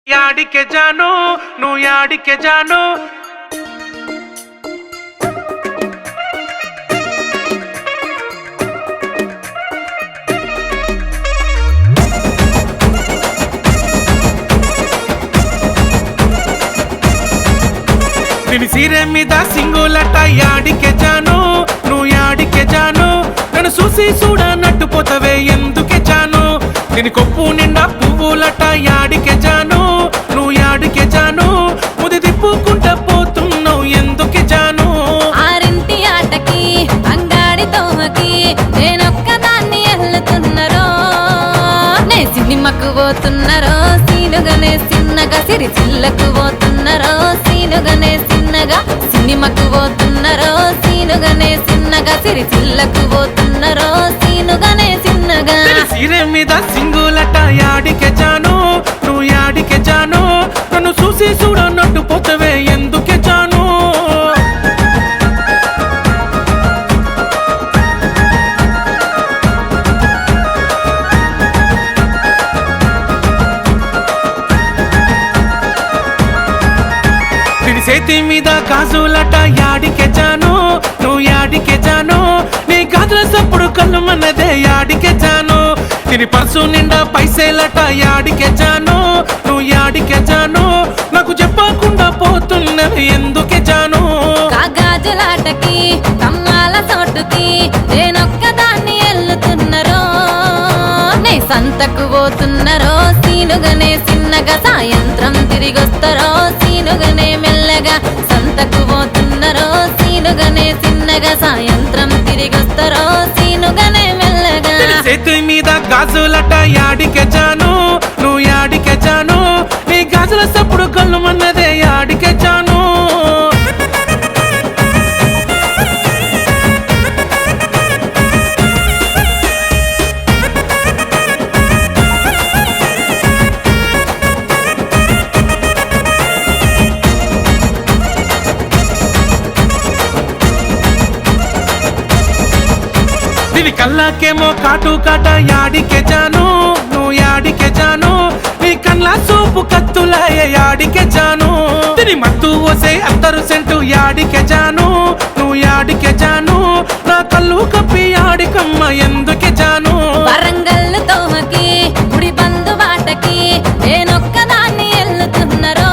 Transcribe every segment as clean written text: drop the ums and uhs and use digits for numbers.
याडिके जानो नु याडिके जानो నిని సీరే మీద సింగులట యాడికే జాను నువ్వు యాడికే జాను నన్ను చూసి చూడనట్టు పోతవే ఎందుకే జాను నిని కొప్పు నిండా పువ్వులట యాడికే జాను నువ్వు యాడికే జాను ముది తిప్పుకుంటా పోతున్నావు ఎందుకే జాను ఆరింటి ఆటకి అంగాడి తోమకి నేనొక్కదాన్ని ఎల్లుతున్నరో నే సినిమాకు పోతున్నరో సీనుగనే సిన్నగా సిరిసిల్లకు పోతున్నరో సీనుగనే సిన్నగా సినిమాకు పోతున్నరో సీనుగనే సిన్నగా సిరిసిల్లకు పోతున్నరో సీనుగనే సిన్నగా సీరే మీద సింగులట యాడికే జాను నువ్వు యాడికే జాను నన్ను చూసి చూడనట్టు పోతవే ఎందుకే జాను చేతి మీద గాజులట యాడికే జాను నువ్వు యాడికే జాను నీ గాజుల సప్పుడు కళ్ళు మన్నదే యాడికే జాను తిని పర్సు నిండా పైసేలట యాడికే జాను నువ్వు యాడికే జాను నాకు చెప్పకుండా పోతున్నది ఎందుకే జాను గాజులాటకి కమ్మాల చోటుకి నేనొక్కదాన్ని ఎల్లుతున్నరో నే సంతకు పోతున్నరో సీనుగనే సిన్నగా సాయంత్రం తిరిగొస్తారో సీనుగనే మెల్లగా సంతకు పోతున్నరో సీనుగనే సిన్నగా సాయంత్రం తిరిగొస్తారో సీనుగనే మెల్లగా చేతి మీద గాజులట యాడికే జాను నువ్వు యాడికే జాను నీ గాజుల సప్పుడు కళ్ళు మన్నదే యాడికే జాను నీ కళ్ళకేమో కాటు కాట యాడికే జాను నువ్వు యాడికే జాను నీ కళ్ళ సూపు కత్తులాయ యాడికే జాను తిని మత్తు ఓసే అత్తరు సెంటు యాడికే జాను నువ్వు యాడికే జాను నా కళ్ళు కప్పి యాడికమ్మ ఎందుకే జాను వరంగల్ తోమకి గుడి బంధు బాటకి నేనొక్కదాన్ని ఎల్లుతున్నరో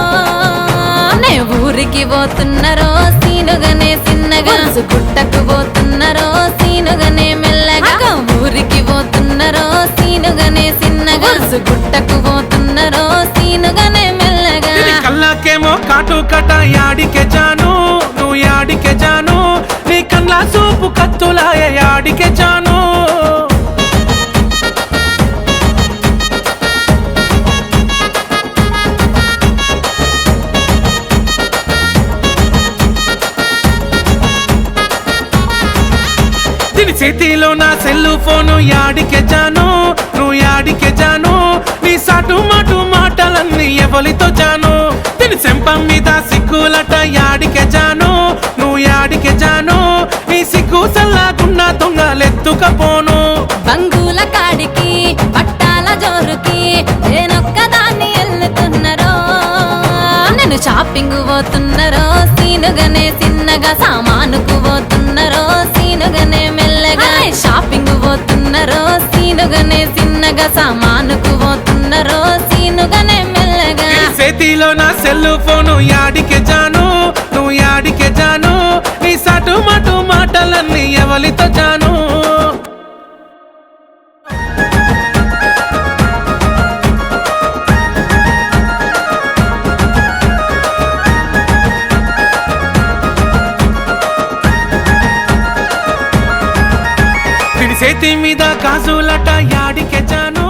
నే ఊరికి పోతున్నరో సీనుగనే సిన్నగా గుట్టకు పోతున్నరో సీనుగనే మెల్లగా ఊరికి పోతున్నరో సీనుగనే సిన్నగా గుట్టకు పోతున్నరో సీనుగనే మెల్లగా కళ్ళకేమో కాటు కట యాడికే జాను నువ్వు యాడికే జాను నీ కళ్ళ సూపు కత్తులాయ యాడికే జాను చేతిలో నా సెల్లు ఫోను యాడికే జాను నువ్వు యాడికే జాను నీ సాటు మాటు మాటలన్నీ ఎవలితో జాను తిని చెంపం మీద సిగ్గులట యాడికే జాను నువ్వు యాడికే జాను నీ సిగ్గు సల్లాగున్న దొంగలెత్తుకపోను బంగుల కాడికి పట్టాల జోరుకి నేనొక్కదాన్ని ఎల్లుతున్నరో నేను షాపింగ్ పోతున్నరో సీనుగనే సిన్నగా సామానుకు పోతున్నరో సీనుగనే మెల్లగా షాపింగ్ పోతున్నరో సీనుగనే సిన్నగా సామానుకు పోతున్నరో సీనుగనే మెల్లగా చేతిలో నా సెల్లు ఫోను యాడికే జాను నువ్వు యాడికే జాను నీ సాటు మాటు మాటలన్నీ ఎవలితో జాను చేతి మీద గాజులట యాడికే జాను